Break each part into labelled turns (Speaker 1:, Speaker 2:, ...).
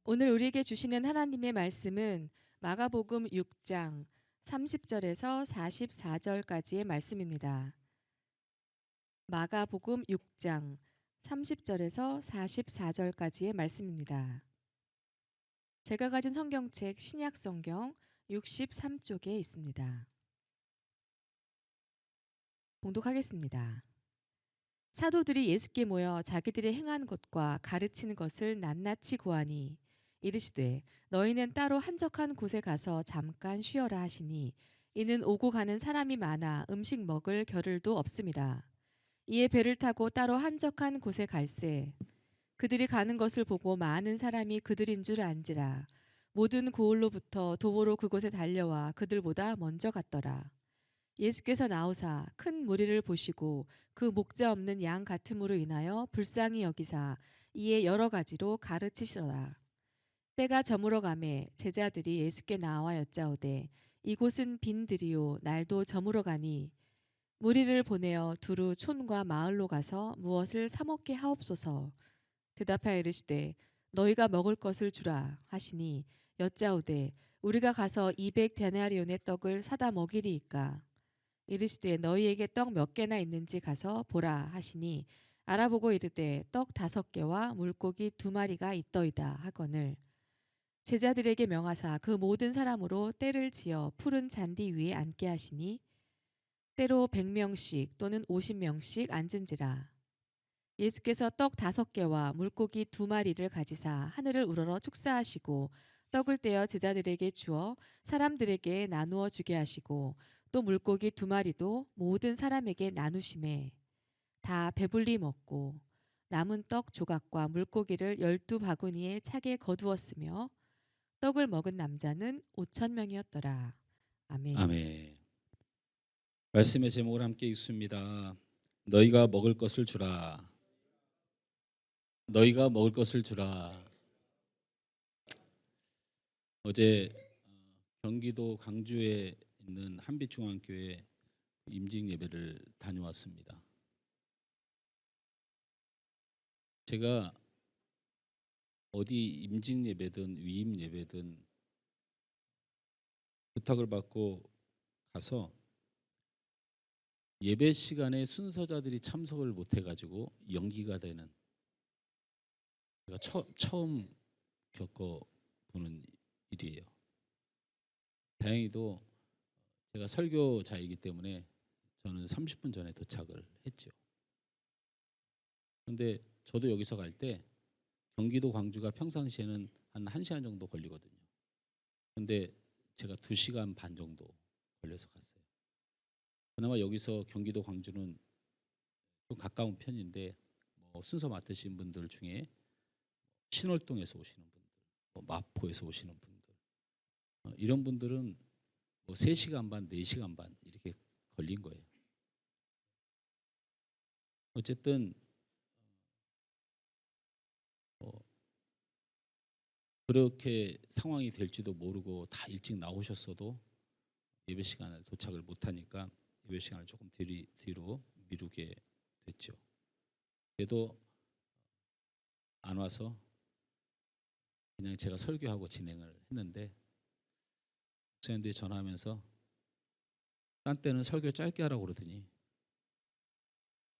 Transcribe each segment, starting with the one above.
Speaker 1: 오늘 우리에게 주시는 하나님의 말씀은 마가복음 6장 30절에서 44절까지의 말씀입니다. 마가복음 6장 30절에서 44절까지의 말씀입니다. 제가 가진 성경책 신약 성경 63쪽에 있습니다. 봉독하겠습니다. 사도들이 예수께 모여 자기들이 행한 것과 가르치는 것을 낱낱이 고하니 이르시되 너희는 따로 한적한 곳에 가서 잠깐 쉬어라 하시니 이는 오고 가는 사람이 많아 음식 먹을 겨를도 없음이라. 이에 배를 타고 따로 한적한 곳에 갈새 그들이 가는 것을 보고 많은 사람이 그들인 줄 안지라. 모든 고을로부터 도보로 그곳에 달려와 그들보다 먼저 갔더라. 예수께서 나오사 큰 무리를 보시고 그 목자 없는 양 같음으로 인하여 불쌍히 여기사 이에 여러 가지로 가르치시더라. 때가 저물어 가매 제자들이 예수께 나와 여짜오되 이곳은 빈들이요 날도 저물어 가니 무리를 보내어 두루 촌과 마을로 가서 무엇을 사 먹게 하옵소서. 대답하여 이르시되 너희가 먹을 것을 주라 하시니 여짜오되 우리가 가서 200데나리온의 떡을 사다 먹이리이까. 이르시되 너희에게 떡 몇 개나 있는지 가서 보라 하시니 알아보고 이르되 떡 5개와 물고기 2마리가 있더이다 하거늘 제자들에게 명하사 그 모든 사람으로 떼를 지어 푸른 잔디 위에 앉게 하시니 때로 100명씩 또는 50명씩 앉은지라. 예수께서 떡 5개와 물고기 2마리를 가지사 하늘을 우러러 축사하시고 떡을 떼어 제자들에게 주어 사람들에게 나누어 주게 하시고 또 물고기 2마리도 모든 사람에게 나누심에 다 배불리 먹고 남은 떡 조각과 물고기를 12바구니에 차게 거두었으며 떡을 먹은 남자는 5,000명이었더라. 아멘.
Speaker 2: 아멘. 말씀의 제목을 함께 읽습니다. 너희가 먹을 것을 주라. 너희가 먹을 것을 주라. 어제 경기도 광주에 있는 한빛중앙교회 임직 예배를 다녀왔습니다. 제가 어디 임직 예배든 위임 예배든 부탁을 받고 가서 예배 시간에 순서자들이 참석을 못 해가지고 연기가 되는, 제가 처음 겪어보는 일이에요. 다행히도 제가 설교자이기 때문에 저는 30분 전에 도착을 했죠. 그런데 저도 여기서 갈 때 경기도 광주가 평상시에는 한 1시간 정도 걸리거든요. 그런데 제가 2시간 반 정도 걸려서 갔어요. 그나마 여기서 경기도 광주는 좀 가까운 편인데 순서 맡으신 분들 중에 신월동에서 오시는 분들, 마포에서 오시는 분들, 이런 분들은 3시간 반, 4시간 반 이렇게 걸린 거예요. 어쨌든 그렇게 상황이 될지도 모르고 다 일찍 나오셨어도 예배 시간을 도착을 못하니까 예배 시간을 조금 뒤로 미루게 됐죠. 그래도 안 와서 그냥 제가 설교하고 진행을 했는데 목사님들이 전화하면서 딴 때는 설교 짧게 하라고 그러더니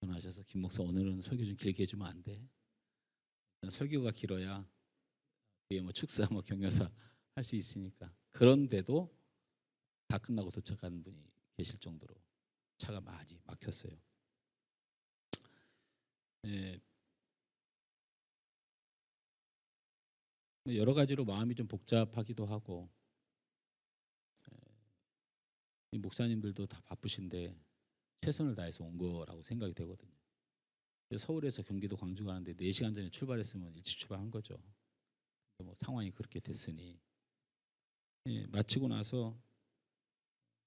Speaker 2: 전화하셔서 김 목사 오늘은 설교 좀 길게 해주면 안 돼? 설교가 길어야 뒤에 축사 격려사 할 수 있으니까. 그런데도 다 끝나고 도착하는 분이 계실 정도로 차가 많이 막혔어요. 네, 여러 가지로 마음이 좀 복잡하기도 하고, 이 목사님들도 다 바쁘신데 최선을 다해서 온 거라고 생각이 되거든요. 서울에서 경기도 광주 가는데 4시간 전에 출발했으면 일찍 출발한 거죠. 상황이 그렇게 됐으니 마치고 나서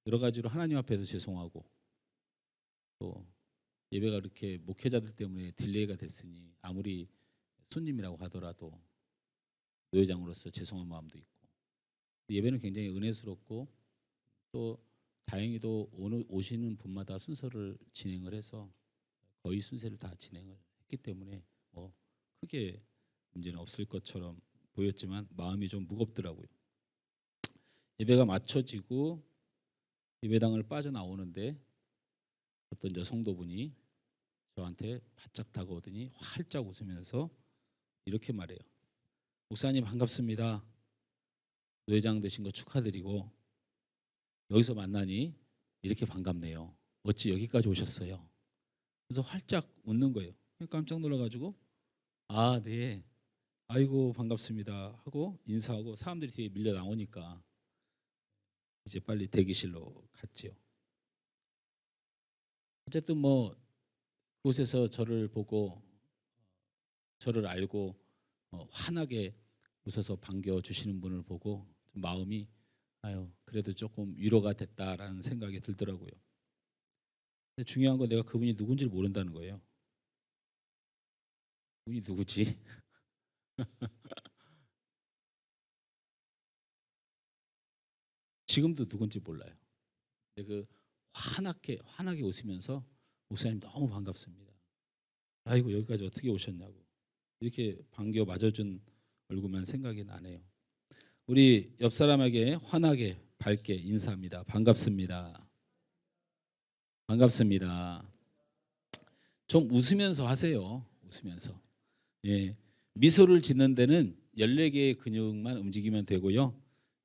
Speaker 2: 여러 가지로 하나님 앞에도 죄송하고, 또 예배가 이렇게 목회자들 때문에 딜레이가 됐으니 아무리 손님이라고 하더라도 노회장으로서 죄송한 마음도 있고, 예배는 굉장히 은혜스럽고 또 다행히도 오시는 분마다 순서를 진행을 해서 거의 순서를 다 진행을 했기 때문에 크게 문제는 없을 것처럼 보였지만 마음이 좀 무겁더라고요. 예배가 마쳐지고 예배당을 빠져나오는데 어떤 여성도분이 저한테 바짝 다가오더니 활짝 웃으면서 이렇게 말해요. 목사님 반갑습니다. 노회장 되신 거 축하드리고 여기서 만나니 이렇게 반갑네요. 어찌 여기까지 오셨어요? 그래서 활짝 웃는 거예요. 깜짝 놀라가지고 아, 네. 아이고 반갑습니다 하고 인사하고 사람들이 뒤에 밀려 나오니까 이제 빨리 대기실로 갔지요. 어쨌든 뭐 그곳에서 저를 보고 저를 알고 환하게 웃어서 반겨주시는 분을 보고 좀 마음이 아유 그래도 조금 위로가 됐다라는 생각이 들더라고요. 근데 중요한 건 내가 그분이 누군지를 모른다는 거예요. 그분이 누구지? 지금도 누군지 몰라요. 근데 그 환하게 웃으면서 목사님 너무 반갑습니다. 아이고 여기까지 어떻게 오셨냐고 이렇게 반겨 맞아준 얼굴만 생각이 나네요. 우리 옆 사람에게 환하게 밝게 인사합니다. 반갑습니다. 반갑습니다. 좀 웃으면서 하세요. 웃으면서. 예. 미소를 짓는 데는 14개의 근육만 움직이면 되고요.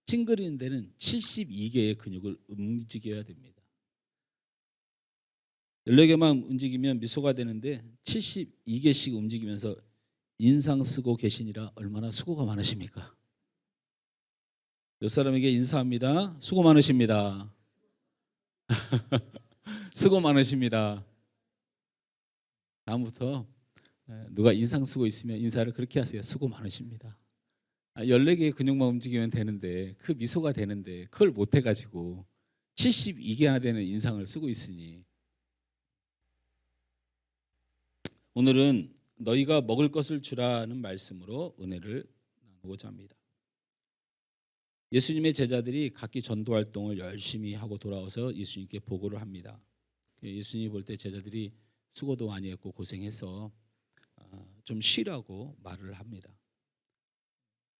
Speaker 2: 찡그리는 데는 72개의 근육을 움직여야 됩니다. 14개만 움직이면 미소가 되는데 72개씩 움직이면서 인상 쓰고 계시니라 얼마나 수고가 많으십니까? 옆 사람에게 인사합니다. 수고 많으십니다. 수고 많으십니다. 다음부터 누가 인상 쓰고 있으면 인사를 그렇게 하세요. 수고 많으십니다. 14개의 근육만 움직이면 되는데 그 미소가 되는데 그걸 못 해가지고 72개나 되는 인상을 쓰고 있으니 오늘은 너희가 먹을 것을 주라는 말씀으로 은혜를 나누고자 합니다. 예수님의 제자들이 각기 전도 활동을 열심히 하고 돌아와서 예수님께 보고를 합니다. 예수님이 볼 때 제자들이 수고도 많이 했고 고생해서 좀 쉬라고 말을 합니다.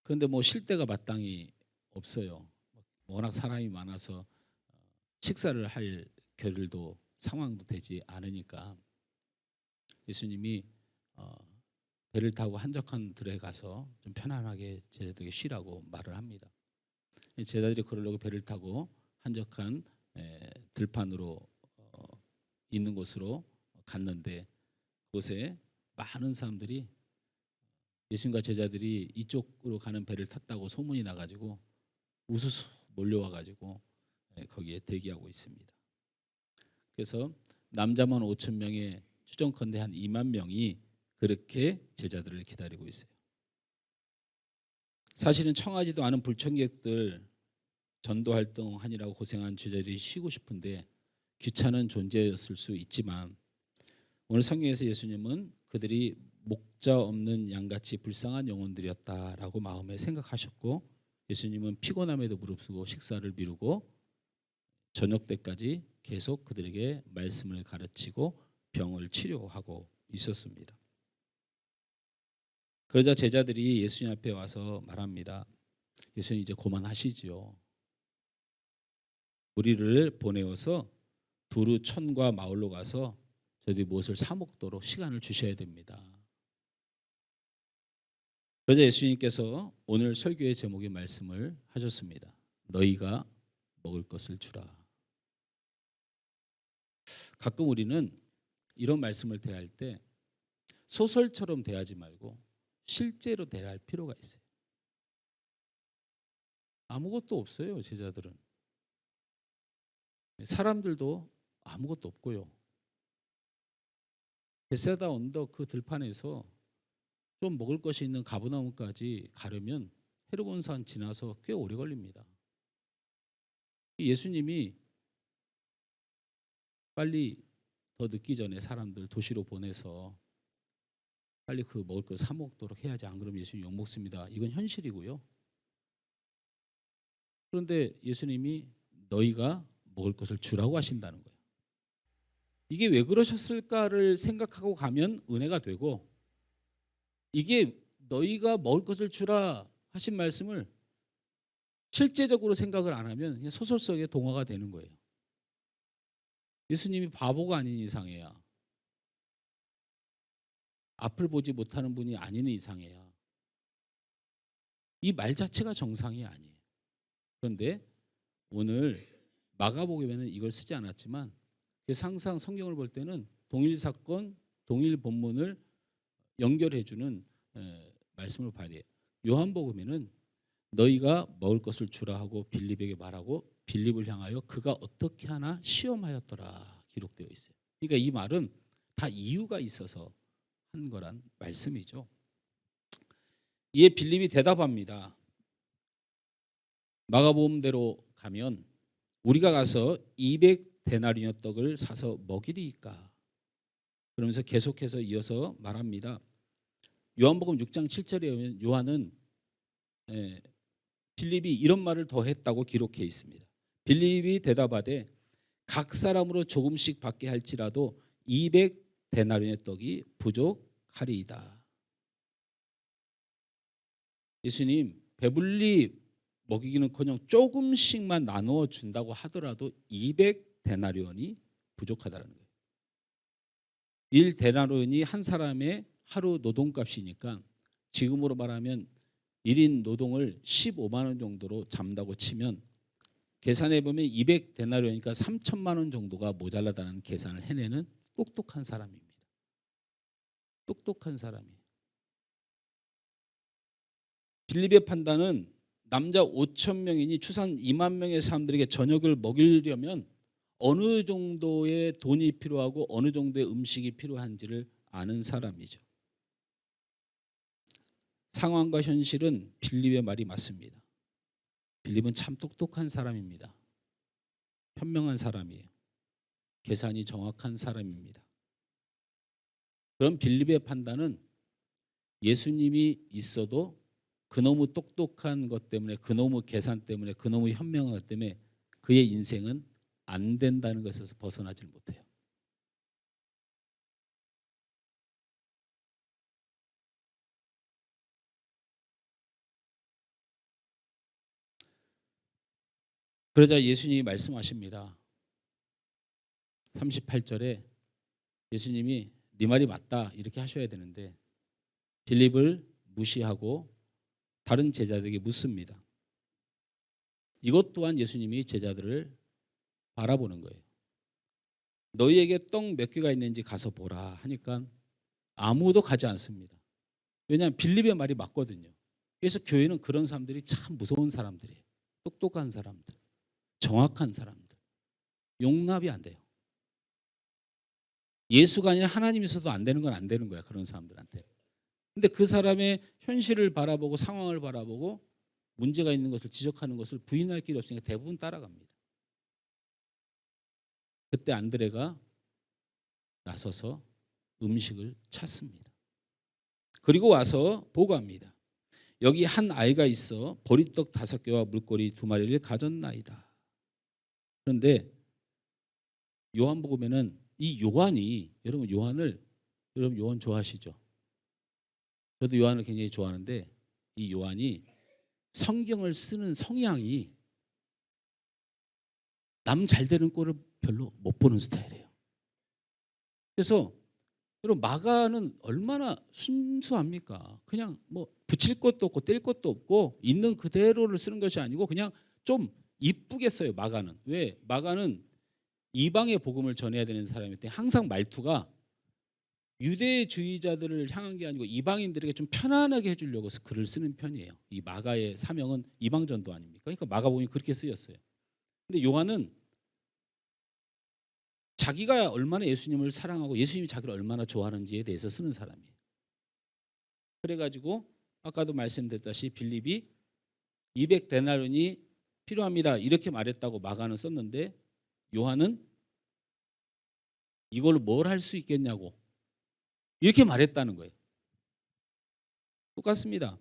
Speaker 2: 그런데 뭐 쉴 데가 마땅히 없어요. 워낙 사람이 많아서 식사를 할 겨를도 상황도 되지 않으니까 예수님이 배를 타고 한적한 들에 가서 좀 편안하게 제자들에게 쉬라고 말을 합니다. 제자들이 그러려고 배를 타고 한적한 들판으로 있는 곳으로 갔는데 그곳에 많은 사람들이 예수님과 제자들이 이쪽으로 가는 배를 탔다고 소문이 나가지고 우수수 몰려와가지고 거기에 대기하고 있습니다. 그래서 남자만 5천 명에 추정컨대 한 2만 명이 그렇게 제자들을 기다리고 있어요. 사실은 청하지도 않은 불청객들 전도 활동하느라고 고생한 제자들이 쉬고 싶은데 귀찮은 존재였을 수 있지만 오늘 성경에서 예수님은 그들이 목자 없는 양같이 불쌍한 영혼들이었다라고 마음에 생각하셨고 예수님은 피곤함에도 무릅쓰고 식사를 미루고 저녁 때까지 계속 그들에게 말씀을 가르치고 병을 치료하고 있었습니다. 그러자 제자들이 예수님 앞에 와서 말합니다. 예수님 이제 그만하시지요. 우리를 보내어서 두루 촌과 마을로 가서 저희들이 무엇을 사 먹도록 시간을 주셔야 됩니다. 그러자 예수님께서 오늘 설교의 제목의 말씀을 하셨습니다. 너희가 먹을 것을 주라. 가끔 우리는 이런 말씀을 대할 때 소설처럼 대하지 말고 실제로 대할 필요가 있어요. 아무것도 없어요, 제자들은. 사람들도 아무것도 없고요. 베세다 언덕 그 들판에서 좀 먹을 것이 있는 가버나움까지 가려면 헤르몬산 지나서 꽤 오래 걸립니다. 예수님이 빨리 더 늦기 전에 사람들 도시로 보내서 빨리 그 먹을 걸 사 먹도록 해야지 안 그러면 예수님 욕 먹습니다. 이건 현실이고요. 그런데 예수님이 너희가 먹을 것을 주라고 하신다는 거예요. 이게 왜 그러셨을까를 생각하고 가면 은혜가 되고 이게 너희가 먹을 것을 주라 하신 말씀을 실제적으로 생각을 안 하면 그냥 소설 속의 동화가 되는 거예요. 예수님이 바보가 아닌 이상해야, 앞을 보지 못하는 분이 아닌 이상해야 이 말 자체가 정상이 아니에요. 그런데 오늘 마가복음에는 이걸 쓰지 않았지만 그래서 항상 성경을 볼 때는 동일 사건, 동일 본문을 연결해주는 말씀을 봐야 돼요. 요한복음에는 너희가 먹을 것을 주라 하고 빌립에게 말하고 빌립을 향하여 그가 어떻게 하나 시험하였더라 기록되어 있어요. 그러니까 이 말은 다 이유가 있어서 한 거란 말씀이죠. 이에 빌립이 대답합니다. 마가복음대로 가면 우리가 가서 200데나리온 떡을 사서 먹이리이까? 그러면서 계속해서 이어서 말합니다. 요한복음 6장 7절에 보면 요한은 빌립이 이런 말을 더 했다고 기록해 있습니다. 빌립이 대답하되 각 사람으로 조금씩 받게 할지라도 200데나리온의 떡이 부족하리이다. 예수님 배불리 먹이기는커녕 조금씩만 나누어 준다고 하더라도 200데나리온이 부족하다는 거예요. 1데나리온이 한 사람의 하루 노동값이니까 지금으로 말하면 1인 노동을 15만 원 정도로 잡는다고 치면 계산해 보면 200데나리온이니까 3천만 원 정도가 모자라다는 계산을 해내는 똑똑한 사람입니다. 똑똑한 사람이에요. 빌립의 판단은 남자 5천 명이니 추산 2만 명의 사람들에게 저녁을 먹이려면 어느 정도의 돈이 필요하고 어느 정도의 음식이 필요한지를 아는 사람이죠. 상황과 현실은 빌립의 말이 맞습니다. 빌립은 참 똑똑한 사람입니다. 현명한 사람이에요. 계산이 정확한 사람입니다. 그럼 빌립의 판단은 예수님이 있어도 그너무 똑똑한 것 때문에, 그너무 계산 때문에, 그너무 현명한 것 때문에 그의 인생은 안 된다는 것에서 벗어나질 못해요. 그러자 예수님이 말씀하십니다. 38절에 예수님이 네 말이 맞다 이렇게 하셔야 되는데 빌립을 무시하고 다른 제자들에게 묻습니다. 이것 또한 예수님이 제자들을 바라보는 거예요. 너희에게 떡 몇 개가 있는지 가서 보라 하니까 아무도 가지 않습니다. 왜냐하면 빌립의 말이 맞거든요. 그래서 교회는 그런 사람들이 참 무서운 사람들이에요. 똑똑한 사람들, 정확한 사람들, 용납이 안 돼요. 예수가 아니라 하나님 있어도 안 되는 건 안 되는 거야, 그런 사람들한테. 근데 그 사람의 현실을 바라보고 상황을 바라보고 문제가 있는 것을 지적하는 것을 부인할 길이 없으니까 대부분 따라갑니다. 그때 안드레가 나서서 음식을 찾습니다. 그리고 와서 보고합니다. 여기 한 아이가 있어 보리떡 5개와 물고기 2마리를 가졌나이다. 그런데 요한복음에는 이 요한이, 여러분 요한 좋아하시죠? 저도 요한을 굉장히 좋아하는데 이 요한이 성경을 쓰는 성향이 남 잘 되는 꼴을 별로 못 보는 스타일이에요. 그래서 여러분 마가는 얼마나 순수합니까? 그냥 뭐 붙일 것도 없고 뗄 것도 없고 있는 그대로를 쓰는 것이 아니고 그냥 좀 이쁘게 써요. 마가는. 왜? 마가는 이방의 복음을 전해야 되는 사람일 때 항상 말투가 유대주의자들을 향한 게 아니고 이방인들에게 좀 편안하게 해주려고 글을 쓰는 편이에요. 이 마가의 사명은 이방전도 아닙니까? 그러니까 마가복음이 그렇게 쓰였어요. 근데 요한은 자기가 얼마나 예수님을 사랑하고 예수님이 자기를 얼마나 좋아하는지에 대해서 쓰는 사람이에요. 그래가지고 아까도 말씀드렸다시피 빌립이 200데나리온이 필요합니다 이렇게 말했다고 마가는 썼는데 요한은 이걸 뭘 할 수 있겠냐고 이렇게 말했다는 거예요. 똑같습니다.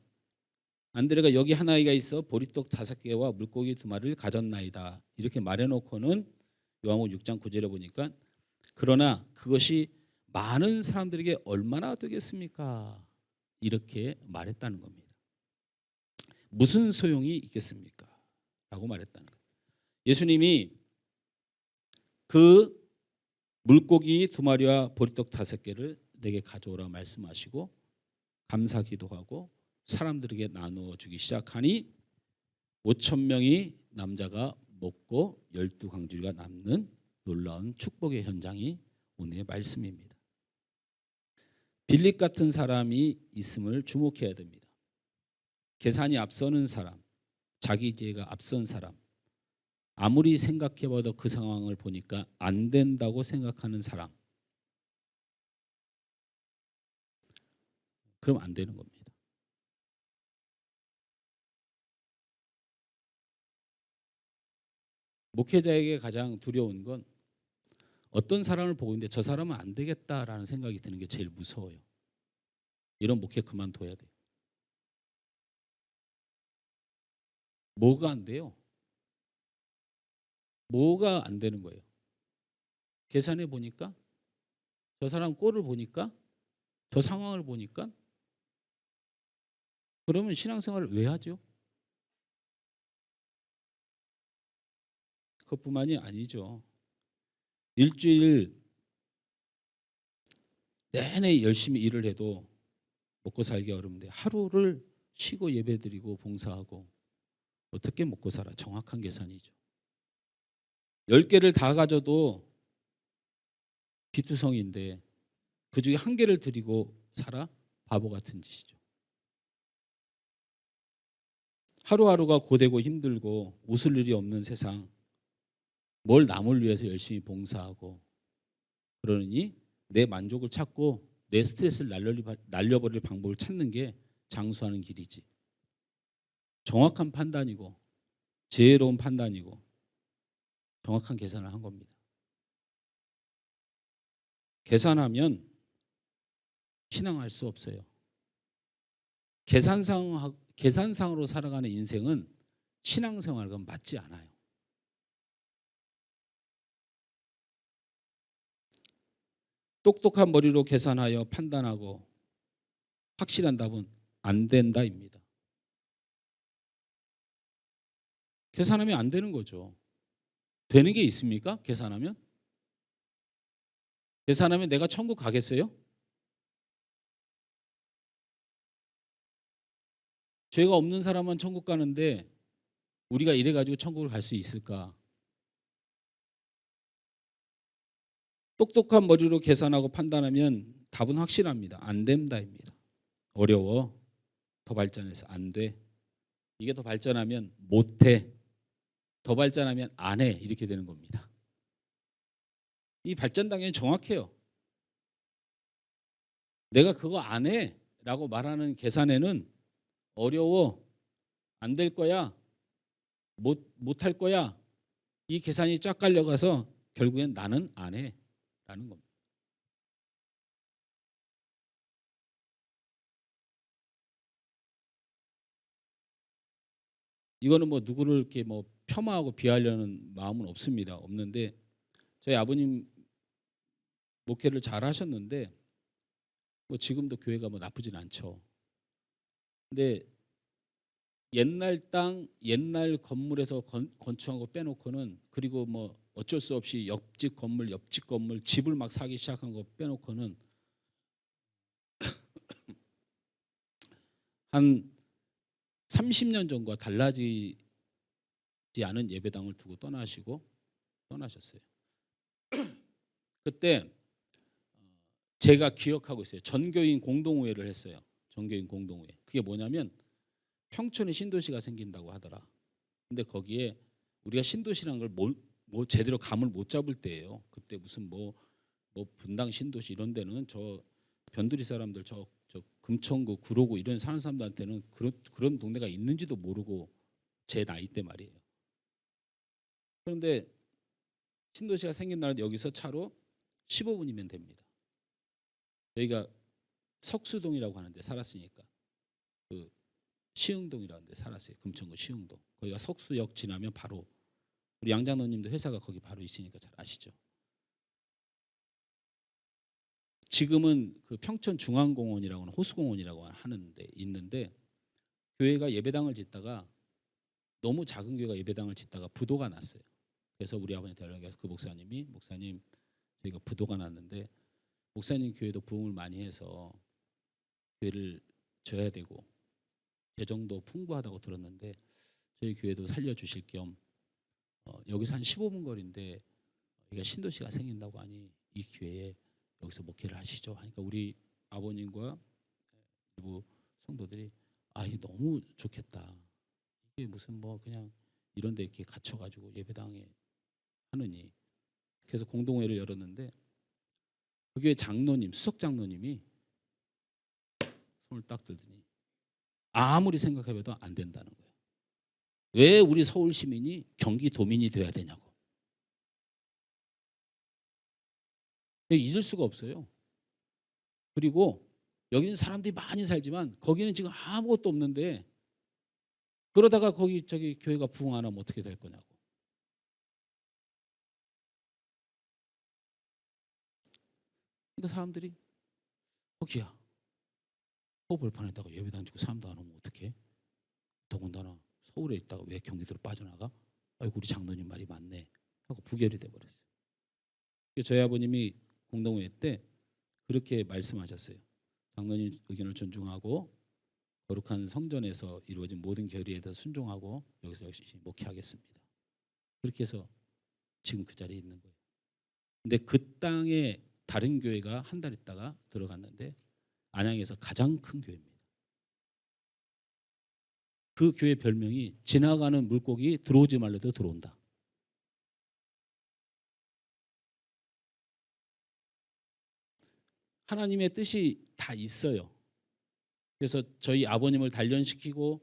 Speaker 2: 안드레가 여기 한 아이가 있어 보리떡 5개와 물고기 2마리를 가졌나이다 이렇게 말해놓고는 요한복음 6장 9절에 보니까 그러나 그것이 많은 사람들에게 얼마나 되겠습니까? 이렇게 말했다는 겁니다. 무슨 소용이 있겠습니까? 라고 말했다는 거예요. 예수님이 그 물고기 2마리와 보리떡 5개를 내게 가져오라 말씀하시고 감사 기도하고 사람들에게 나누어 주기 시작하니 5,000명이 남자가 먹고 12강줄기가 남는 놀라운 축복의 현장이 오늘의 말씀입니다. 빌립 같은 사람이 있음을 주목해야 됩니다. 계산이 앞서는 사람, 자기 지혜가 앞선 사람, 아무리 생각해봐도 그 상황을 보니까 안 된다고 생각하는 사람, 그럼 안 되는 겁니다. 목회자에게 가장 두려운 건 어떤 사람을 보고 있는데 저 사람은 안 되겠다라는 생각이 드는 게 제일 무서워요. 이런 목회 그만둬야 돼요. 뭐가 안 돼요? 뭐가 안 되는 거예요? 계산해 보니까 저 사람 꼴을 보니까 저 상황을 보니까 그러면 신앙생활을 왜 하죠? 그것뿐만이 아니죠. 일주일 내내 열심히 일을 해도 먹고 살기 어려운데 하루를 쉬고 예배드리고 봉사하고 어떻게 먹고 살아? 정확한 계산이죠. 10개를 다 가져도 비투성인데 그중에 1개를 드리고 살아? 바보 같은 짓이죠. 하루하루가 고되고 힘들고 웃을 일이 없는 세상, 뭘 남을 위해서 열심히 봉사하고 그러니 내 만족을 찾고 내 스트레스를 날려버릴 방법을 찾는 게 장수하는 길이지. 정확한 판단이고 지혜로운 판단이고 정확한 계산을 한 겁니다. 계산하면 신앙할 수 없어요. 계산상으로 살아가는 인생은 신앙생활과 맞지 않아요. 똑똑한 머리로 계산하여 판단하고 확실한 답은 안 된다입니다. 계산하면 안 되는 거죠. 되는 게 있습니까? 계산하면? 계산하면 내가 천국 가겠어요? 죄가 없는 사람만 천국 가는데 우리가 이래가지고 천국을 갈 수 있을까? 똑똑한 머리로 계산하고 판단하면 답은 확실합니다. 안 된다입니다. 어려워. 더 발전해서 안 돼. 이게 더 발전하면 못해. 더 발전하면 안 해. 이렇게 되는 겁니다. 이 발전 단계는 정확해요. 내가 그거 안 해 라고 말하는 계산에는 어려워, 안 될 거야, 못할 거야, 이 계산이 쫙 깔려가서 결국엔 나는 안 해 라는 겁니다. 이거는 뭐 누구를 이렇게 뭐 폄하하고 비하하려는 마음은 없는데 저희 아버님 목회를 잘 하셨는데 뭐 지금도 교회가 뭐 나쁘진 않죠. 근데 옛날 땅, 옛날 건물에서 건축한 거 빼놓고는, 그리고 뭐 어쩔 수 없이 옆집 건물, 집을 막 사기 시작한 거 빼놓고는 한 30년 전과 달라지지 않은 예배당을 두고 떠나셨어요. 그때 제가 기억하고 있어요. 전교인 공동회를 했어요. 전교인 공동회. 그게 뭐냐면 평촌에 신도시가 생긴다고 하더라. 근데 거기에 우리가 신도시란 걸 뭐 제대로 감을 못 잡을 때예요. 그때 무슨 뭐 분당 신도시 이런 데는 저 변두리 사람들 저 금천구 구로구 이런 사는 사람들한테는 그런 동네가 있는지도 모르고 제 나이 때 말이에요. 그런데 신도시가 생긴 날은 여기서 차로 15분이면 됩니다. 저희가 석수동이라고 하는데 살았으니까 그 시흥동이라는 데 살았어요. 금천구 시흥동. 거기가 석수역 지나면 바로, 우리 양장로님도 회사가 거기 바로 있으니까 잘 아시죠. 지금은 그 평촌 중앙공원이라고 하는 호수공원이라고 하는데 있는데 교회가 예배당을 짓다가 너무 작은 교회가 예배당을 짓다가 부도가 났어요. 그래서 우리 아버지한테 연락해서 그 목사님이 목사님 저희가 부도가 났는데 목사님 교회도 부흥을 많이 해서 교회를 져야 되고 재정도 풍부하다고 들었는데 저희 교회도 살려주실 겸 여기서 한 15분 거리인데 여기가 신도시가 생긴다고 하니 이 기회에 여기서 목회를 하시죠 하니까 우리 아버님과 일부 성도들이 이게 너무 좋겠다. 이게 무슨 뭐 그냥 이런 데 이렇게 갇혀가지고 예배당에 하느니. 그래서 공동회를 열었는데 그 교회 장로님, 수석 장로님이 손을 딱 들더니 아무리 생각해봐도 안 된다는 거예요. 왜 우리 서울 시민이 경기 도민이 돼야 되냐고. 잊을 수가 없어요. 그리고 여기는 사람들이 많이 살지만 거기는 지금 아무것도 없는데 그러다가 거기 저기 교회가 부흥 안 하면 어떻게 될 거냐고. 그러니까 사람들이 거기야. 서울판에다가 예배당 짓고 사람도 안 오면 어떡해? 더군다나 서울에 있다가 왜 경기도로 빠져나가? 아이고 우리 장로님 말이 맞네 하고 부결이 돼버렸어요. 저희 아버님이 공동회 때 그렇게 말씀하셨어요. 장로님 의견을 존중하고 거룩한 성전에서 이루어진 모든 결의에 대해서 순종하고 여기서 열심히 목회하겠습니다. 그렇게 해서 지금 그 자리에 있는 거예요. 근데 그 땅에 다른 교회가 한 달 있다가 들어갔는데 안양에서 가장 큰 교회입니다. 그 교회 별명이 지나가는 물고기 들어오지 말래도 들어온다. 하나님의 뜻이 다 있어요. 그래서 저희 아버님을 단련시키고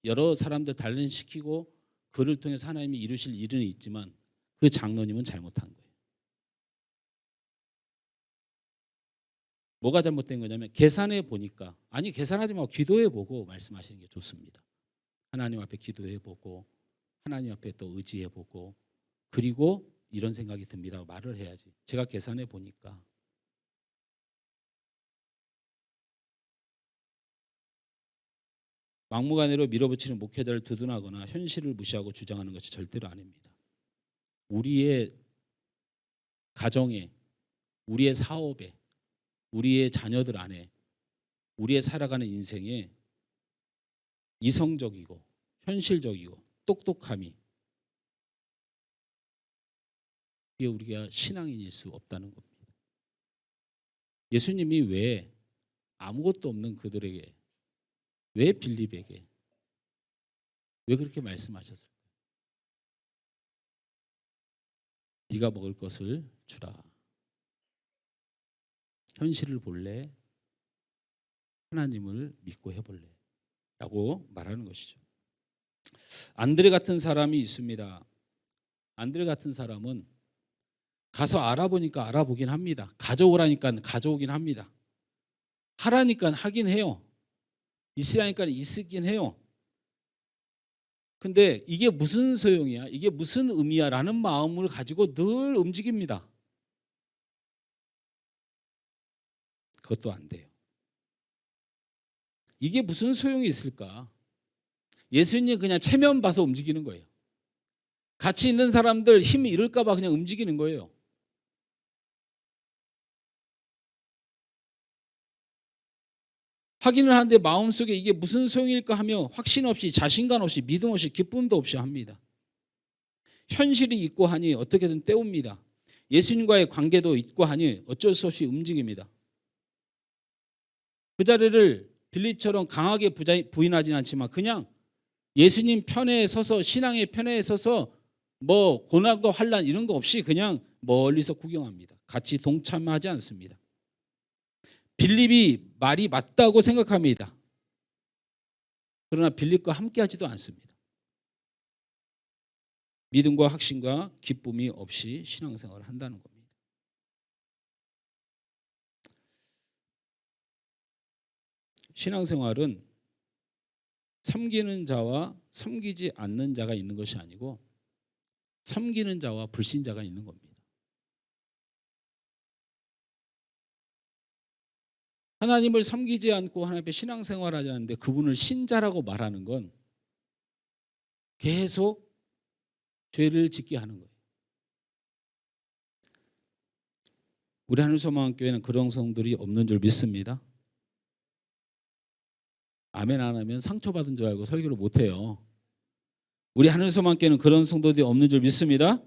Speaker 2: 여러 사람들 단련시키고 그를 통해서 하나님이 이루실 일은 있지만 그 장로님은 잘못한 거예요. 뭐가 잘못된 거냐면 계산해 보니까 계산하지 말고 기도해 보고 말씀하시는 게 좋습니다. 하나님 앞에 기도해 보고 하나님 앞에 또 의지해 보고 그리고 이런 생각이 듭니다 말을 해야지. 제가 계산해 보니까 막무가내로 밀어붙이는 목회자를 두둔하거나 현실을 무시하고 주장하는 것이 절대로 아닙니다. 우리의 가정에, 우리의 사업에, 우리의 자녀들 안에, 우리의 살아가는 인생에 이성적이고 현실적이고 똑똑함이 이게 우리가 신앙인일 수 없다는 겁니다. 예수님이 왜 아무것도 없는 그들에게 왜 빌립에게 왜 그렇게 말씀하셨을까요? 네가 먹을 것을 주라. 현실을 볼래? 하나님을 믿고 해볼래? 라고 말하는 것이죠. 안드레 같은 사람이 있습니다. 안드레 같은 사람은 가서 알아보니까 알아보긴 합니다. 가져오라니까 가져오긴 합니다. 하라니까 하긴 해요. 있으라니까 있긴 해요. 근데 이게 무슨 소용이야? 이게 무슨 의미야? 라는 마음을 가지고 늘 움직입니다. 그것도 안 돼요. 이게 무슨 소용이 있을까? 예수님 그냥 체면 봐서 움직이는 거예요. 같이 있는 사람들 힘이 잃을까 봐 그냥 움직이는 거예요. 확인을 하는데 마음속에 이게 무슨 소용일까 하며 확신 없이 자신감 없이 믿음 없이 기쁨도 없이 합니다. 현실이 있고 하니 어떻게든 때웁니다. 예수님과의 관계도 있고 하니 어쩔 수 없이 움직입니다. 그 자리를 빌립처럼 강하게 부인하지는 않지만 그냥 예수님 편에 서서 신앙의 편에 서서 뭐 고난과 환난 이런 거 없이 그냥 멀리서 구경합니다. 같이 동참하지 않습니다. 빌립이 말이 맞다고 생각합니다. 그러나 빌립과 함께하지도 않습니다. 믿음과 확신과 기쁨이 없이 신앙생활을 한다는 겁니다. 신앙생활은 섬기는 자와 섬기지 않는 자가 있는 것이 아니고 섬기는 자와 불신자가 있는 겁니다. 하나님을 섬기지 않고 하나님 앞에 신앙생활하지 않는데 그분을 신자라고 말하는 건 계속 죄를 짓게 하는 거예요. 우리 하늘소망교회는 그런 성도들이 없는 줄 믿습니다. 아멘 안 하면 상처받은 줄 알고 설교를 못해요. 우리 하늘소망교회는 그런 성도들이 없는 줄 믿습니다.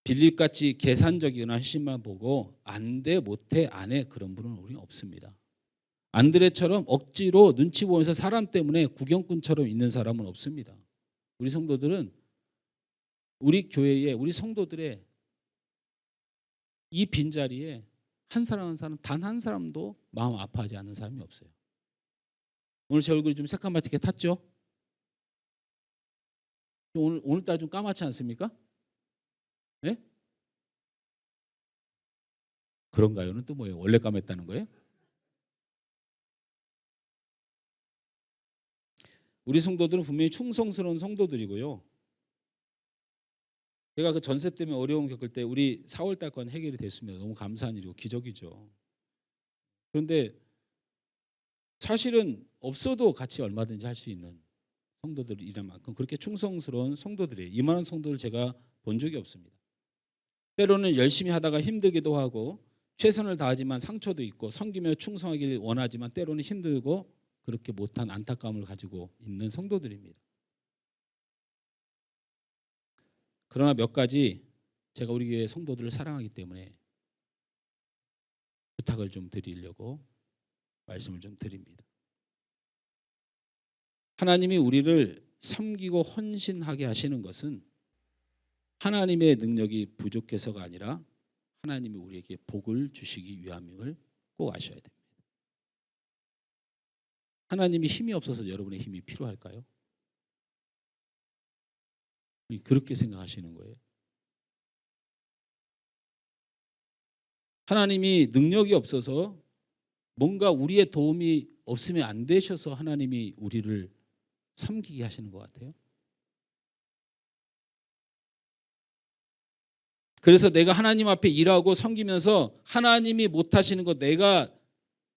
Speaker 2: 빌립같이 계산적이거나 핵심만 보고 안 돼, 못해, 안 해 그런 분은 우리는 없습니다. 안드레처럼 억지로 눈치 보면서 사람 때문에 구경꾼처럼 있는 사람은 없습니다. 우리 성도들은 우리 교회에 우리 성도들의 이 빈자리에 한 사람 한 사람 단 한 사람도 마음 아파하지 않는 사람이 없어요. 오늘 제 얼굴이 좀 새까맣게 탔죠? 오늘따라 좀 까맣지 않습니까? 네? 그런가요는 또 뭐예요? 원래 까맸다는 거예요? 우리 성도들은 분명히 충성스러운 성도들이고요. 제가 그 전세 때문에 어려움 겪을 때 우리 4월 달 건 해결이 됐습니다. 너무 감사한 일이고 기적이죠. 그런데 사실은 없어도 같이 얼마든지 할 수 있는 성도들이란 만큼 그렇게 충성스러운 성도들이에요. 이만한 성도를 제가 본 적이 없습니다. 때로는 열심히 하다가 힘들기도 하고 최선을 다하지만 상처도 있고 섬기며 충성하길 원하지만 때로는 힘들고 그렇게 못한 안타까움을 가지고 있는 성도들입니다. 그러나 몇 가지 제가 우리 교회 성도들을 사랑하기 때문에 부탁을 좀 드리려고 말씀을 좀 드립니다. 하나님이 우리를 섬기고 헌신하게 하시는 것은 하나님의 능력이 부족해서가 아니라 하나님이 우리에게 복을 주시기 위함임을 꼭 아셔야 됩니다. 하나님이 힘이 없어서 여러분의 힘이 필요할까요? 그렇게 생각하시는 거예요. 하나님이 능력이 없어서 뭔가 우리의 도움이 없으면 안 되셔서 하나님이 우리를 섬기게 하시는 것 같아요. 그래서 내가 하나님 앞에 일하고 섬기면서 하나님이 못하시는 거 내가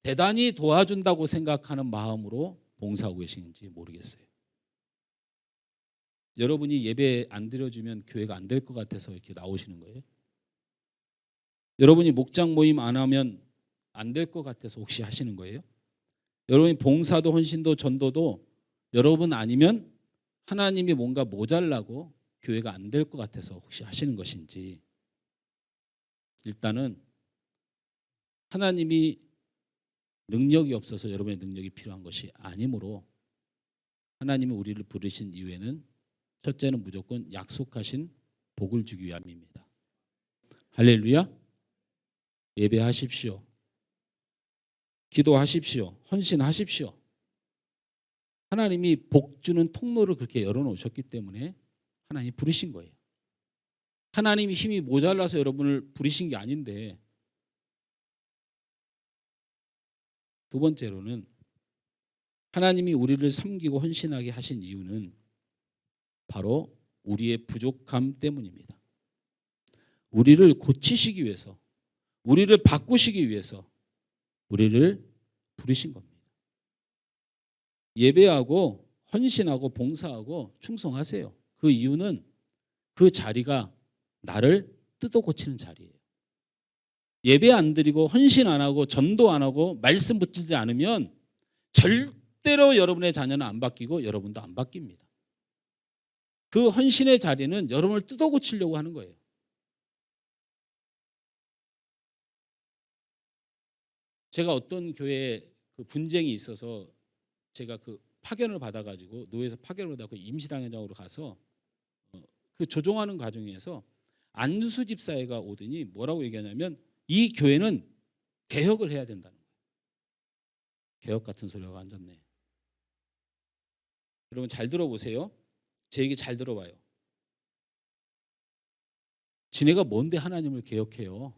Speaker 2: 대단히 도와준다고 생각하는 마음으로 봉사하고 계시는지 모르겠어요. 여러분이 예배 안 드려주면 교회가 안 될 것 같아서 이렇게 나오시는 거예요? 여러분이 목장 모임 안 하면 안 될 것 같아서 혹시 하시는 거예요? 여러분이 봉사도 헌신도 전도도 여러분 아니면 하나님이 뭔가 모자라고 교회가 안 될 것 같아서 혹시 하시는 것인지 일단은 하나님이 능력이 없어서 여러분의 능력이 필요한 것이 아니므로 하나님이 우리를 부르신 이유에는 첫째는 무조건 약속하신 복을 주기 위함입니다. 할렐루야. 예배하십시오. 기도하십시오. 헌신하십시오. 하나님이 복 주는 통로를 그렇게 열어놓으셨기 때문에 하나님이 부르신 거예요. 하나님이 힘이 모자라서 여러분을 부르신 게 아닌데 두 번째로는 하나님이 우리를 섬기고 헌신하게 하신 이유는 바로 우리의 부족함 때문입니다. 우리를 고치시기 위해서, 우리를 바꾸시기 위해서 우리를 부르신 겁니다. 예배하고 헌신하고 봉사하고 충성하세요. 그 이유는 그 자리가 나를 뜯어 고치는 자리예요. 예배 안 드리고 헌신 안 하고 전도 안 하고 말씀 붙이지 않으면 절대로 여러분의 자녀는 안 바뀌고 여러분도 안 바뀝니다. 그 헌신의 자리는 여러분을 뜯어 고치려고 하는 거예요. 제가 어떤 교회에 그 분쟁이 있어서 제가 그 파견을 받아가지고 노예에서 파견을 받아서 임시당회장으로 가서 그 조정하는 과정에서 안수 집사회가 오더니 뭐라고 얘기하냐면 이 교회는 개혁을 해야 된다는 거예요. 개혁 같은 소리가 앉았네. 여러분 잘 들어보세요. 제 얘기 잘 들어봐요. 지네가 뭔데 하나님을 개혁해요?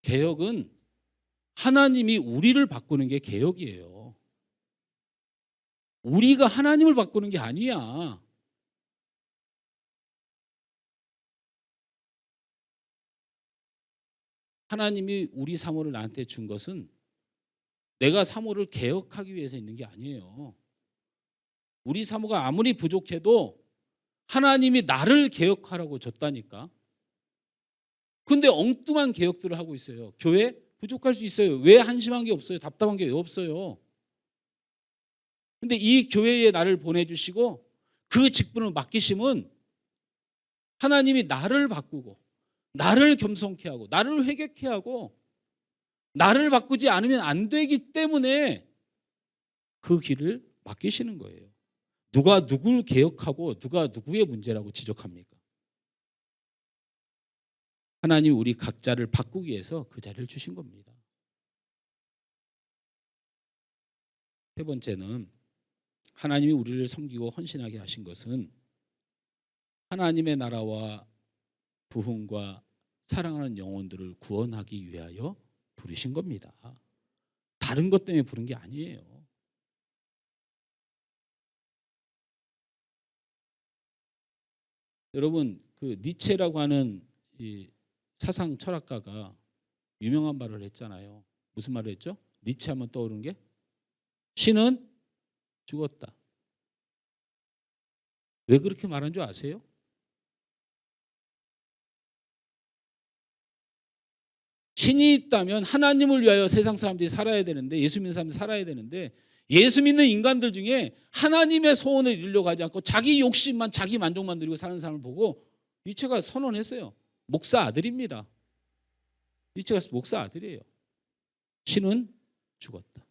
Speaker 2: 개혁은 하나님이 우리를 바꾸는 게 개혁이에요. 우리가 하나님을 바꾸는 게 아니야. 하나님이 우리 사모를 나한테 준 것은 내가 사모를 개혁하기 위해서 있는 게 아니에요. 우리 사모가 아무리 부족해도 하나님이 나를 개혁하라고 줬다니까. 근데 엉뚱한 개혁들을 하고 있어요. 교회 부족할 수 있어요. 왜 한심한 게 없어요? 답답한 게 왜 없어요? 근데 이 교회에 나를 보내주시고 그 직분을 맡기심은 하나님이 나를 바꾸고 나를 겸손케 하고 나를 회개케 하고 나를 바꾸지 않으면 안 되기 때문에 그 길을 맡기시는 거예요. 누가 누굴 개혁하고 누가 누구의 문제라고 지적합니까? 하나님 우리 각자를 바꾸기 위해서 그 자리를 주신 겁니다. 세 번째는 하나님이 우리를 섬기고 헌신하게 하신 것은 하나님의 나라와 부흥과 사랑하는 영혼들을 구원하기 위하여 부르신 겁니다. 다른 것 때문에 부른 게 아니에요. 여러분 그 니체라고 하는 이 사상 철학가가 유명한 말을 했잖아요. 무슨 말을 했죠? 니체 하면 떠오르는 게 신은 죽었다. 왜 그렇게 말한 줄 아세요? 신이 있다면 하나님을 위하여 세상 사람들이 살아야 되는데 예수 믿는 사람들이 살아야 되는데 예수 믿는 인간들 중에 하나님의 소원을 이루려고 하지 않고 자기 욕심만 자기 만족만 누리고 사는 사람을 보고 니체가 선언했어요. 목사 아들입니다. 니체가 목사 아들이에요. 신은 죽었다.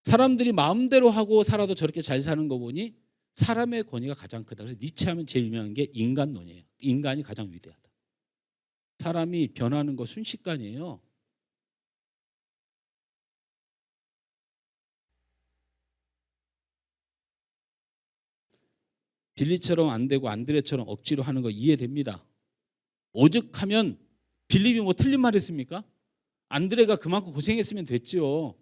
Speaker 2: 사람들이 마음대로 하고 살아도 저렇게 잘 사는 거 보니 사람의 권위가 가장 크다. 그래서 니체하면 제일 유명한 게 인간론이에요. 인간이 가장 위대하다. 사람이 변하는 거 순식간이에요. 빌리처럼 안 되고 안드레처럼 억지로 하는 거 이해됩니다. 오죽하면 빌립이 뭐 틀린 말 했습니까? 안드레가 그만큼 고생했으면 됐죠.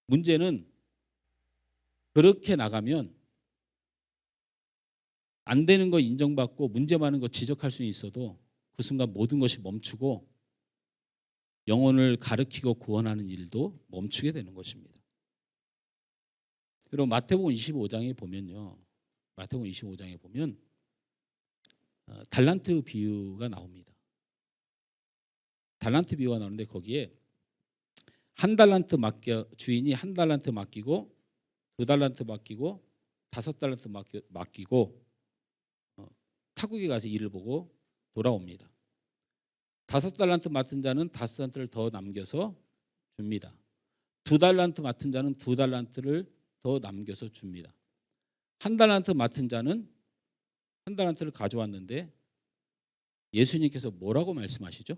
Speaker 2: 문제는 그렇게 나가면 안 되는 거 인정받고 문제 많은 거 지적할 수는 있어도 그 순간 모든 것이 멈추고 영혼을 가르치고 구원하는 일도 멈추게 되는 것입니다. 그리고 마태복음 25장에 보면요. 마태복음 25장에 보면 달란트 비유가 나옵니다. 달란트 비유가 나오는데 거기에 한 달란트 주인이 한 달란트 맡기고 두 달란트 맡기고 다섯 달란트 맡기고 타국에 가서 일을 보고 돌아옵니다. 다섯 달란트 맡은 자는 다섯 달란트를 더 남겨서 줍니다. 두 달란트 맡은 자는 두 달란트를 더 남겨서 줍니다. 한 달란트 맡은 자는 한 달란트를 가져왔는데 예수님께서 뭐라고 말씀하시죠?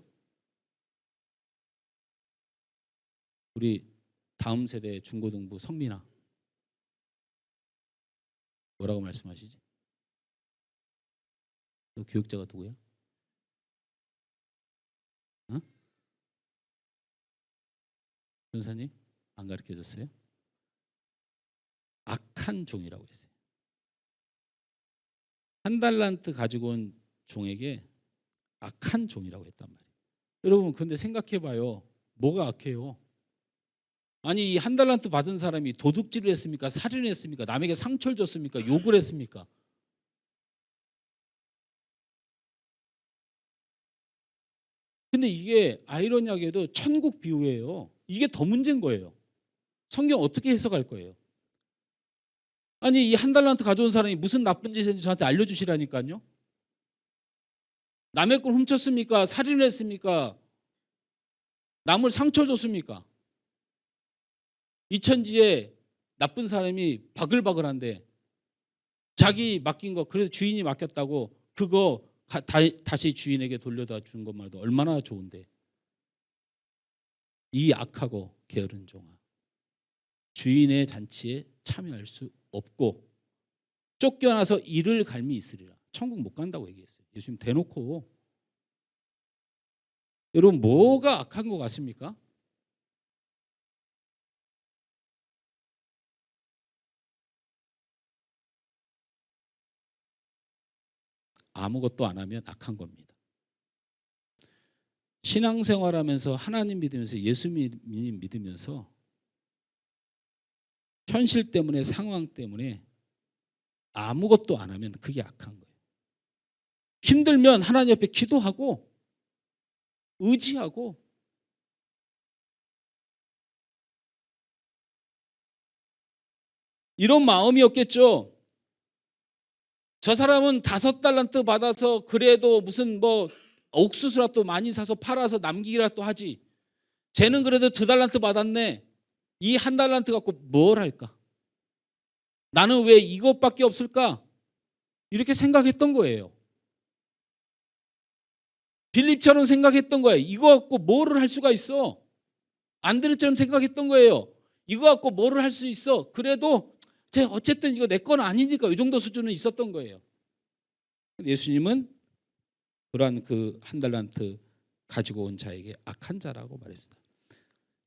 Speaker 2: 우리 다음 세대 중고등부 성민아 뭐라고 말씀하시지? 너 교육자가 누구야? 어? 변사님 안 가르쳐줬어요? 악한 종이라고 했어요. 한 달란트 가지고 온 종에게 악한 종이라고 했단 말이에요. 여러분 근데 생각해봐요. 뭐가 악해요? 아니 이 한 달란트 받은 사람이 도둑질을 했습니까? 살인을 했습니까? 남에게 상처를 줬습니까? 욕을 했습니까? 근데 이게 아이러니하게도 천국 비유예요. 이게 더 문제인 거예요. 성경 어떻게 해석할 거예요? 아니 이 한 달란트 가져온 사람이 무슨 나쁜 짓을 했는지 저한테 알려주시라니까요. 남의 걸 훔쳤습니까? 살인을 했습니까? 남을 상처 줬습니까? 이 천지에 나쁜 사람이 바글바글한데 자기 맡긴 거 그래서 주인이 맡겼다고 그거 다시 주인에게 돌려다 준 것만도 얼마나 좋은데 이 악하고 게으른 종아 주인의 잔치에 참여할 수 없고 쫓겨나서 이를 갈미 있으리라. 천국 못 간다고 얘기했어요. 예수님 대놓고. 여러분 뭐가 악한 것 같습니까? 아무것도 안 하면 악한 겁니다. 신앙생활하면서 하나님 믿으면서 예수 믿으면서 현실 때문에 상황 때문에 아무것도 안 하면 그게 악한 거예요. 힘들면 하나님 앞에 기도하고 의지하고 이런 마음이었겠죠. 저 사람은 5달란트 받아서 그래도 무슨 뭐 옥수수라도 많이 사서 팔아서 남기기라도 하지. 쟤는 그래도 2달란트 받았네. 이 1달란트 갖고 뭘 할까? 나는 왜 이것밖에 없을까? 이렇게 생각했던 거예요. 빌립처럼 생각했던 거예요. 이거 갖고 뭐를 할 수가 있어? 안드레처럼 생각했던 거예요. 이거 갖고 뭐를 할 수 있어? 그래도 제 어쨌든 이거 내 건 아니니까 이 정도 수준은 있었던 거예요. 예수님은 그러한 그 1달란트 가지고 온 자에게 악한 자라고 말했습니다.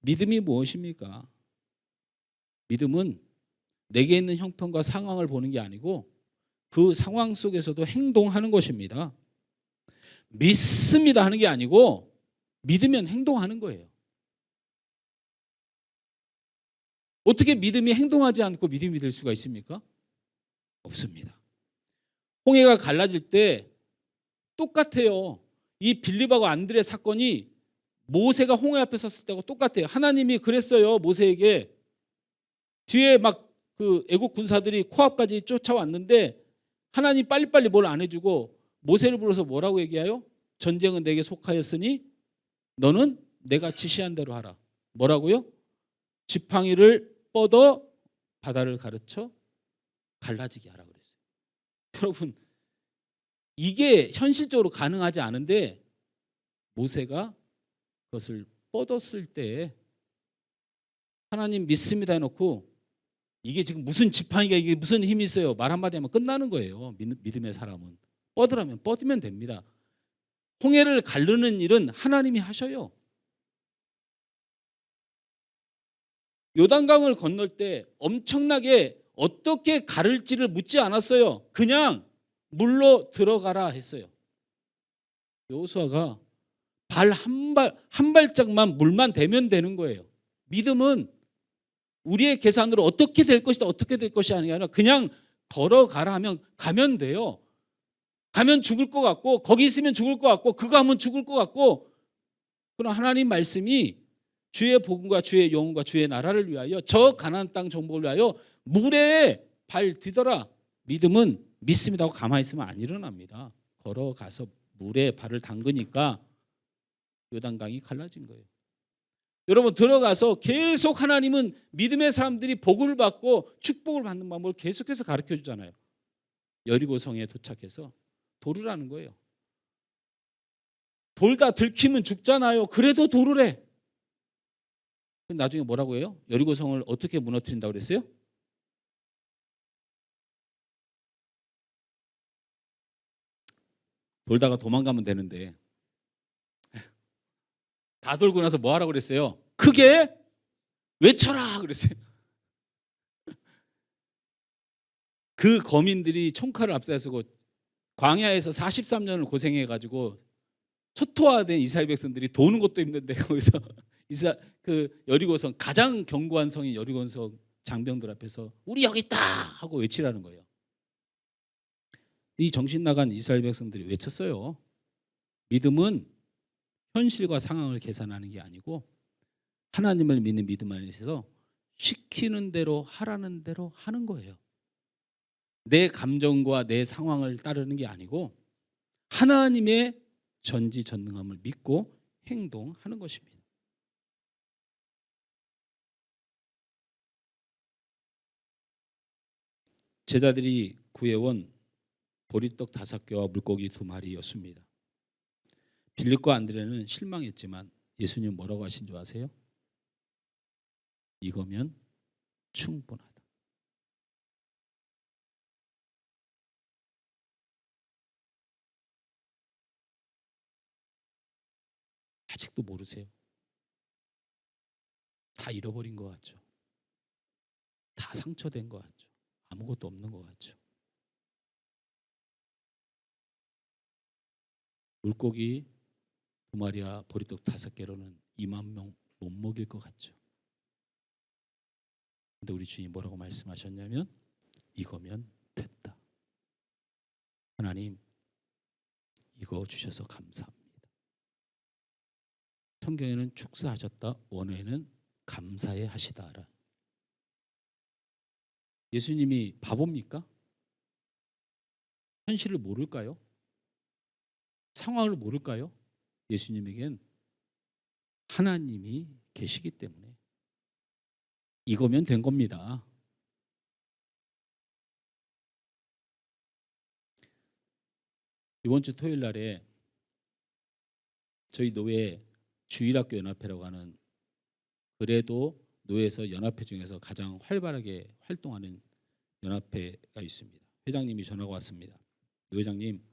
Speaker 2: 믿음이 무엇입니까? 믿음은 내게 있는 형편과 상황을 보는 게 아니고 그 상황 속에서도 행동하는 것입니다. 믿습니다 하는 게 아니고 믿으면 행동하는 거예요. 어떻게 믿음이 행동하지 않고 믿음이 될 수가 있습니까? 없습니다. 홍해가 갈라질 때 똑같아요. 이 빌립하고 안드레 사건이 모세가 홍해 앞에 섰을 때하고 똑같아요. 하나님이 그랬어요. 모세에게 뒤에 막 그 애국 군사들이 코앞까지 쫓아왔는데 하나님 빨리빨리 뭘 안 해주고 모세를 불러서 뭐라고 얘기해요? 전쟁은 내게 속하였으니 너는 내가 지시한 대로 하라. 뭐라고요? 지팡이를 뻗어 바다를 가르쳐 갈라지게 하라 그랬어요. 여러분 이게 현실적으로 가능하지 않은데 모세가 그것을 뻗었을 때 하나님 믿습니다 해놓고 이게 지금 무슨 지팡이가 이게 무슨 힘이 있어요? 말 한마디 하면 끝나는 거예요. 믿음의 사람은. 뻗으라면 뻗으면 됩니다. 홍해를 가르는 일은 하나님이 하셔요. 요단강을 건널 때 엄청나게 어떻게 가를지를 묻지 않았어요. 그냥 물로 들어가라 했어요. 여호수아가 한 발짝만 물만 대면 되는 거예요. 믿음은 우리의 계산으로 어떻게 될 것이다 어떻게 될 것이 아니라 그냥 걸어가라 하면 가면 돼요. 가면 죽을 것 같고 거기 있으면 죽을 것 같고 그거 하면 죽을 것 같고 그럼 하나님 말씀이 주의 복음과 주의 영혼과 주의 나라를 위하여 저 가나안 땅 정복을 위하여 물에 발 디뎌라. 믿음은 믿습니다 하고 가만히 있으면 안 일어납니다. 걸어가서 물에 발을 담그니까 요단강이 갈라진 거예요. 여러분 들어가서 계속 하나님은 믿음의 사람들이 복을 받고 축복을 받는 방법을 계속해서 가르쳐 주잖아요. 여리고성에 도착해서 도르라는 거예요. 돌다 들키면 죽잖아요. 그래도 도르래. 나중에 뭐라고 해요? 여리고성을 어떻게 무너뜨린다고 그랬어요? 돌다가 도망가면 되는데 다 돌고 나서 뭐 하라고 그랬어요? 크게 외쳐라 그랬어요. 그 거민들이 총칼을 앞세우고 광야에서 43년을 고생해가지고 초토화된 이스라엘 백성들이 도는 것도 힘든데 거기서 그 여리고성 가장 견고한 성인 여리고성 장병들 앞에서 우리 여기 있다 하고 외치라는 거예요. 이 정신 나간 이스라엘 백성들이 외쳤어요. 믿음은 현실과 상황을 계산하는 게 아니고 하나님을 믿는 믿음 안에서 시키는 대로 하라는 대로 하는 거예요. 내 감정과 내 상황을 따르는 게 아니고 하나님의 전지전능함을 믿고 행동하는 것입니다. 제자들이 구해온 보리떡 5개와 물고기 2마리였습니다. 빌립과 안드레는 실망했지만 예수님 뭐라고 하신 줄 아세요? 이거면 충분하다. 아직도 모르세요? 다 잃어버린 것 같죠? 다 상처된 것 같죠? 아무것도 없는 것 같죠? 물고기 두 마리와 보리떡 5개로는 2만 명 못 먹일 것 같죠. 근데 우리 주님 뭐라고 말씀하셨냐면 이거면 됐다. 하나님 이거 주셔서 감사합니다. 성경에는 축사하셨다, 원어에는 감사해 하시다라. 예수님이 바보입니까? 현실을 모를까요? 상황을 모를까요? 예수님에겐 하나님이 계시기 때문에 이거면 된 겁니다. 이번 주 토요일 날에 저희 노회 주일학교 연합회라고 하는, 그래도 노회에서 연합회 중에서 가장 활발하게 활동하는 연합회가 있습니다. 회장님이 전화가 왔습니다. 노 회장님,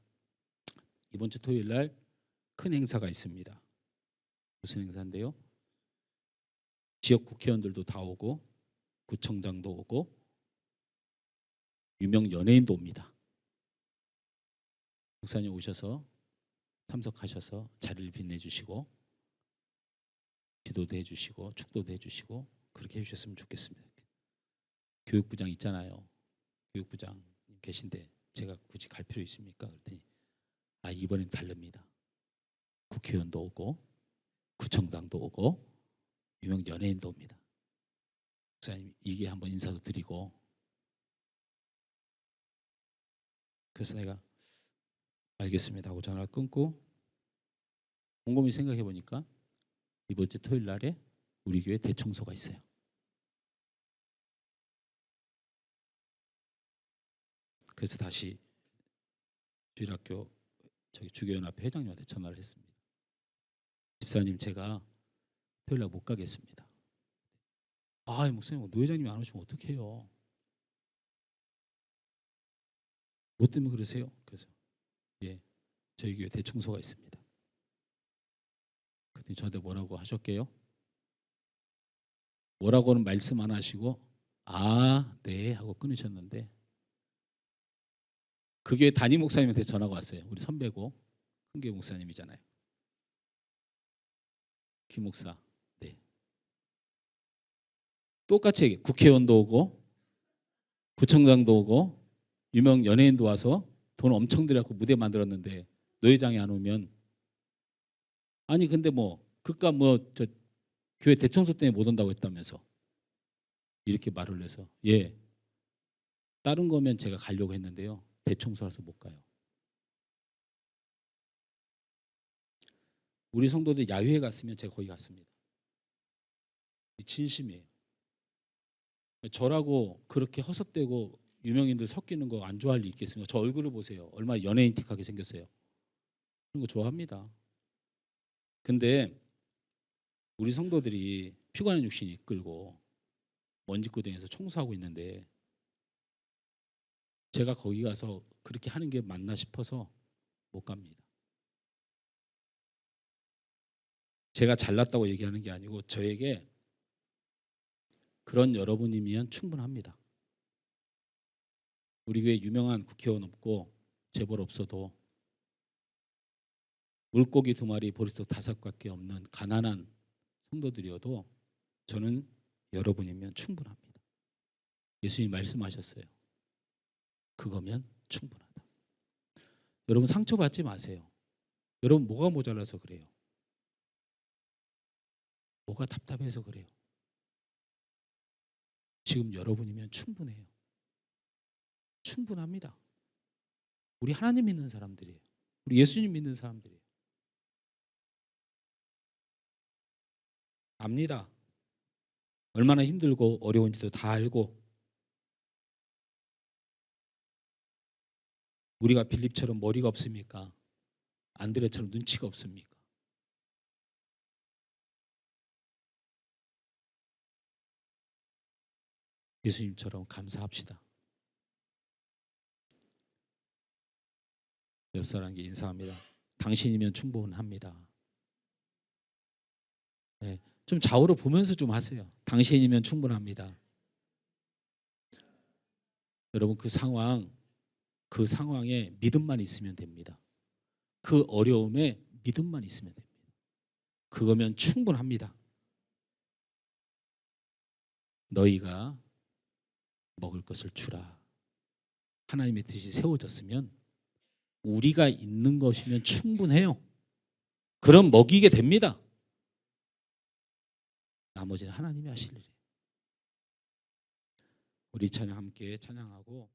Speaker 2: 이번 주 토요일 날 큰 행사가 있습니다. 무슨 행사인데요? 지역 국회의원들도 다 오고 구청장도 오고 유명 연예인도 옵니다. 목사님 오셔서 참석하셔서 자리를 빛내주시고 기도도 해주시고 축도도 해주시고 그렇게 해주셨으면 좋겠습니다. 교육부장 있잖아요. 교육부장 계신데 제가 굳이 갈 필요 있습니까? 그랬더니 이번엔 다릅니다. 국회의원도 오고 구청장도 오고 유명 연예인도 옵니다. 목사님 이게 한번 인사도 드리고. 그래서 내가 알겠습니다 하고 전화를 끊고 곰곰이 생각해 보니까 이번 주 토요일 날에 우리 교회 대청소가 있어요. 그래서 다시 주일학교 주교연합회 회장님한테 전화를 했습니다. 집사님 제가 토요일 날 못 가겠습니다. 목사님 노 회장님이 안 오시면 어떡해요? 뭐 때문에 그러세요? 그래서 저희 교회 대청소가 있습니다. 그랬더니 저한테 뭐라고 하셨게요? 뭐라고는 말씀 안 하시고 네 하고 끊으셨는데, 그 교회 담임 목사님한테 전화가 왔어요. 우리 선배고 큰 교회 목사님이잖아요. 김 목사, 네. 똑같이 국회의원도 오고 구청장도 오고 유명 연예인도 와서 돈 엄청 들여갖고 무대 만들었는데 노 회장이 안 오면, 근데 그깟 저 교회 대청소 때문에 못 온다고 했다면서 이렇게 말을 해서 다른 거면 제가 가려고 했는데요, 대청소라서 못 가요. 우리 성도들 야유회 갔으면 제가 거기 갔습니다. 진심이에요. 저라고 그렇게 허석대고 유명인들 섞이는 거 안 좋아할 리 있겠습니까? 저 얼굴을 보세요. 얼마나 연예인틱하게 생겼어요. 그런 거 좋아합니다. 근데 우리 성도들이 피곤한 육신이 이끌고 먼지구덩이에서 청소하고 있는데 제가 거기 가서 그렇게 하는 게 맞나 싶어서 못 갑니다. 제가 잘났다고 얘기하는 게 아니고 저에게 그런 여러분이면 충분합니다. 우리 교회 유명한 국회의원 없고 재벌 없어도 물고기 2마리 보리떡 5개밖에 없는 가난한 성도들이어도 저는 여러분이면 충분합니다. 예수님이 말씀하셨어요. 그거면 충분하다. 여러분 상처받지 마세요. 여러분 뭐가 모자라서 그래요? 뭐가 답답해서 그래요? 지금 여러분이면 충분해요. 충분합니다. 우리 하나님 믿는 사람들이에요. 우리 예수님 믿는 사람들이에요. 압니다. 얼마나 힘들고 어려운지도 다 알고, 우리가 빌립처럼 머리가 없습니까? 안드레처럼 눈치가 없습니까? 예수님처럼 감사합시다. 옆 사람에게 인사합니다. 당신이면 충분합니다. 좀 좌우로 보면서 좀 하세요. 당신이면 충분합니다. 여러분 그 상황에 믿음만 있으면 됩니다. 그 어려움에 믿음만 있으면 됩니다. 그거면 충분합니다. 너희가 먹을 것을 주라. 하나님의 뜻이 세워졌으면 우리가 있는 것이면 충분해요. 그럼 먹이게 됩니다. 나머지는 하나님이 하실 일이에요. 우리 찬양 함께 찬양하고